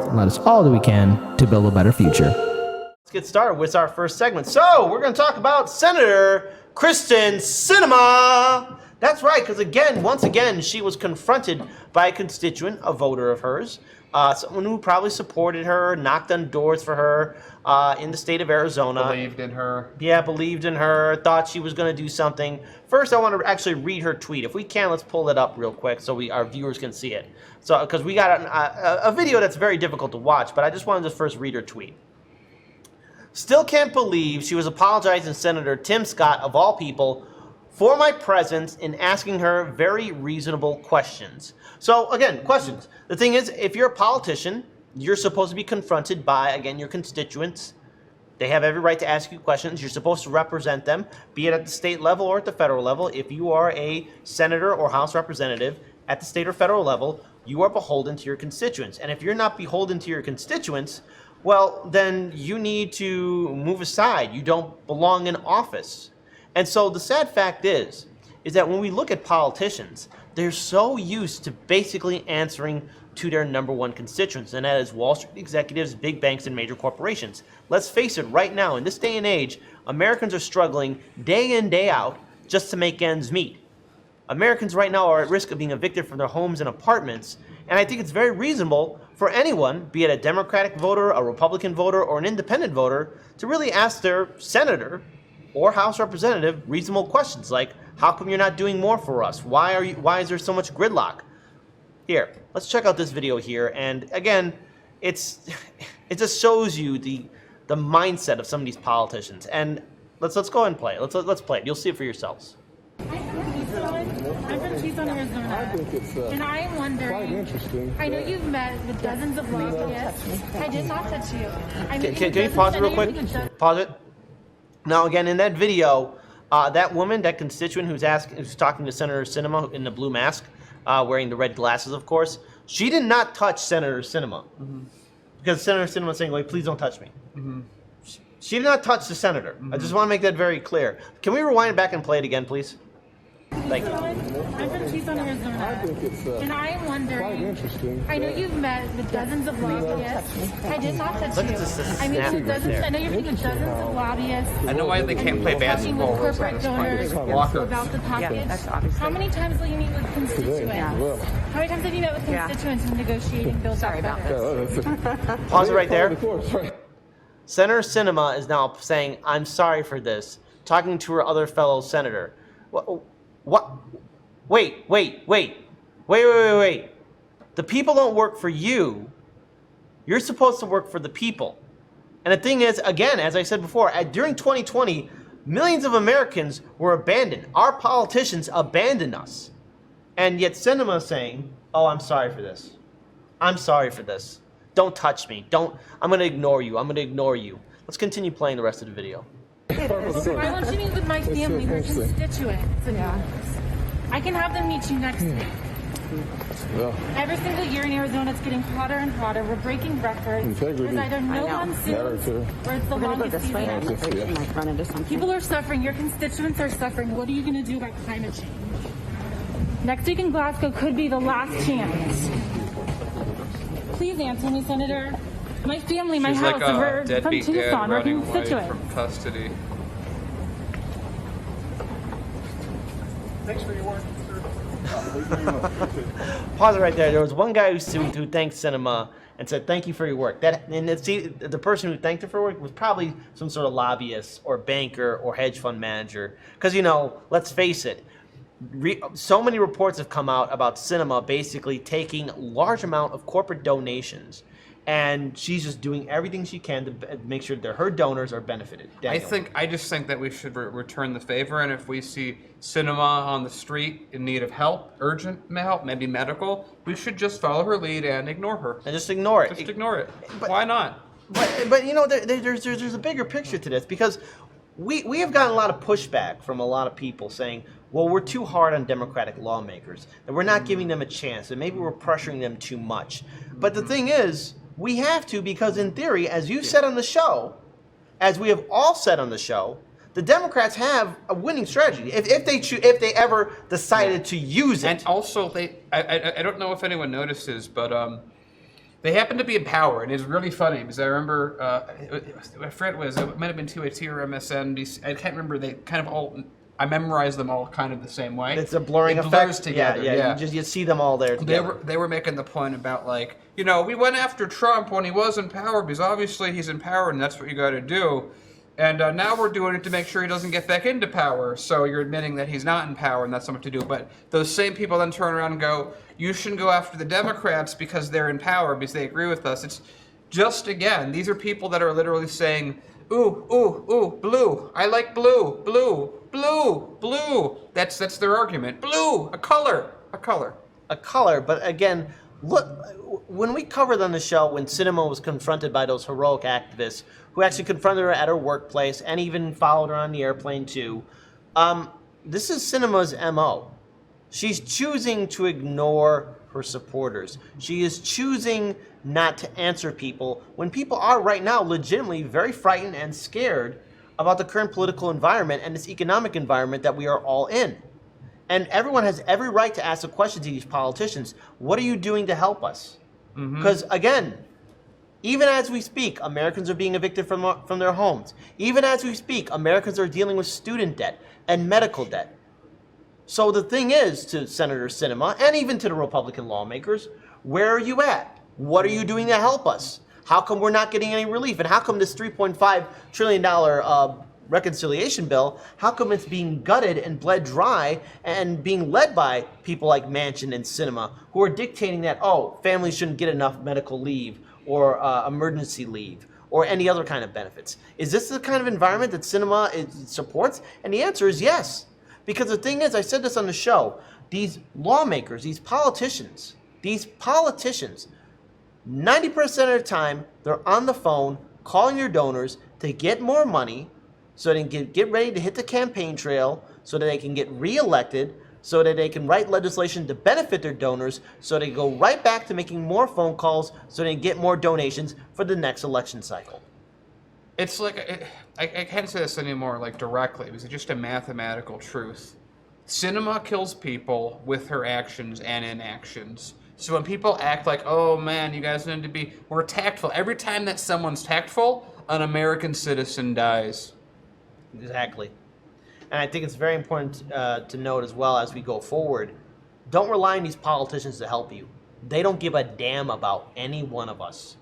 and let us all do we can to build a better future. Let's get started with our first segment. So we're going to talk about Senator Kristen Sinema. That's right, because once again, she was confronted by a constituent, a voter of hers, someone who probably supported her, knocked on doors for her in the state of Arizona. Believed in her. Yeah, believed in her, thought she was going to do something. First, I want to actually read her tweet. If we can, let's pull it up real quick so our viewers can see it. So, because we got a video that's very difficult to watch, but I just wanted to first read her tweet. Still can't believe she was apologizing to Senator Tim Scott, of all people, for my presence in asking her very reasonable questions. So, again, questions. The thing is, if you're a politician, you're supposed to be confronted by, again, your constituents. They have every right to ask you questions. You're supposed to represent them, be it at the state level or at the federal level. If you are a senator or House representative at the state or federal level, you are beholden to your constituents. And if you're not beholden to your constituents, well, then you need to move aside. You don't belong in office. And so the sad fact is that when we look at politicians, they're so used to basically answering to their number one constituents, and that is Wall Street executives, big banks, and major corporations. Let's face it, right now, in this day and age, Americans are struggling day in, day out just to make ends meet. Americans right now are at risk of being evicted from their homes and apartments, and I think it's very reasonable for anyone, be it a Democratic voter, a Republican voter, or an independent voter, to really ask their senator or House representative reasonable questions like, how come you're not doing more for us? Why is there so much gridlock? Here, let's check out this video here. And again, it just shows you the mindset of some of these politicians. And let's go ahead and play it. Let's play it. You'll see it for yourselves. I'm from Tucson, Arizona. I think it's and I am wondering, quite interesting. I know you've met with dozens of lobbyists. I did not touch you. Can you pause it real quick? Pause it. Now, again, in that video, that woman, that constituent who's talking to Senator Sinema in the blue mask, wearing the red glasses, of course, she did not touch Senator Sinema. Mm-hmm. Because Senator Sinema is saying, wait, please don't touch me. Mm-hmm. She did not touch the senator. Mm-hmm. I just want to make that very clear. Can we rewind it back and play it again, please? Thank you. I'm from Tucson, Arizona. I think it's and I am wondering, quite interesting. I know you've met with dozens of lobbyists. I did not touch Look you. at this I mean, snap with right dozens, there. I know you're meeting with dozens of lobbyists. I know why they can't play basketball. Talking with corporate donors about the package. that's obviously. How many times will you meet with constituents? How many times have you met with constituents in negotiating bills? Sorry about that. Pause it right there. Senator Sinema is now saying, I'm sorry for this, talking to her other fellow senator. What? Wait. The people don't work for you. You're supposed to work for the people. And the thing is, again, as I said before, during 2020, millions of Americans were abandoned. Our politicians abandoned us. And yet Sinema is saying, oh, I'm sorry for this. I'm sorry for this. Don't touch me. I'm going to ignore you. I'm going to ignore you. Let's continue playing the rest of the video. I want you to meet with my family, my constituents. I can have them meet you next week. Every single year in Arizona, it's getting hotter and hotter. We're breaking records. Integrity. There's either no monsoons or it's the longest season. People are suffering. Your constituents are suffering. What are you going to do about climate change? Next week in Glasgow could be the last chance. Please answer me, Senator. My family, my She's house, like we're a from deadbeat dad Tucson, we're running away constituents. from custody. Thanks for your work, sir. Pause it right there. There was one guy who thanked Sinema and said, thank you for your work. The person who thanked her for work was probably some sort of lobbyist or banker or hedge fund manager. Because, let's face it, so many reports have come out about Sinema basically taking large amount of corporate donations, and she's just doing everything she can to make sure that her donors are benefited. Daniel. I just think that we should return the favor, and if we see Sinema on the street in need of help, urgent help, maybe medical, we should just follow her lead and ignore her. And just ignore it. Just ignore it. Why not? But there's a bigger picture to this, because we have gotten a lot of pushback from a lot of people saying, well, we're too hard on Democratic lawmakers, and we're not giving them a chance, and maybe we're pressuring them too much. But the thing is, we have to, because in theory, as you said on the show, as we have all said on the show, the Democrats have a winning strategy if they ever decided to use it. And also, I don't know if anyone notices, but They happen to be in power, and it's really funny because I remember, I forget what it was, it might have been 2AT or MSNBC, I can't remember, they kind of all, I memorized them all kind of the same way. It's a blurring it effect. blurs together, Yeah. You see them all there together. They were making the point about, like, you know, we went after Trump when he was in power because obviously he's in power and that's what you got to do. And now we're doing it to make sure he doesn't get back into power. So you're admitting that he's not in power and that's something to do. But those same people then turn around and go, you shouldn't go after the Democrats because they're in power, because they agree with us. It's just, again, these are people that are literally saying, ooh, ooh, ooh, blue. I like blue, blue, blue, blue. That's their argument. Blue, a color, a color. A color, but again, look, when we covered on the show when Sinema was confronted by those heroic activists who actually confronted her at her workplace and even followed her on the airplane too, this is Sinema's MO. She's choosing to ignore her supporters. She is choosing not to answer people when people are right now legitimately very frightened and scared about the current political environment and this economic environment that we are all in. And everyone has every right to ask the question to these politicians, what are you doing to help us? Because again, even as we speak, Americans are being evicted from their homes. Even as we speak, Americans are dealing with student debt and medical debt. So the thing is, to Senator Sinema and even to the Republican lawmakers, where are you at? What are you doing to help us? How come we're not getting any relief? And how come this $3.5 trillion reconciliation bill, how come it's being gutted and bled dry and being led by people like Manchin and Sinema, who are dictating that, oh, families shouldn't get enough medical leave or emergency leave or any other kind of benefits? Is this the kind of environment that Sinema supports? And the answer is yes. Because the thing is, I said this on the show, these lawmakers, these politicians, 90% of the time, they're on the phone calling their donors to get more money so they can get ready to hit the campaign trail, so that they can get reelected, so that they can write legislation to benefit their donors, so they go right back to making more phone calls so they can get more donations for the next election cycle. It's like, I can't say this anymore, like, directly, because it's just a mathematical truth. Sinema kills people with her actions and inactions. So when people act like, oh man, you guys need to be more tactful, every time that someone's tactful, an American citizen dies. Exactly. And I think it's very important to note as well as we go forward, don't rely on these politicians to help you. They don't give a damn about any one of us.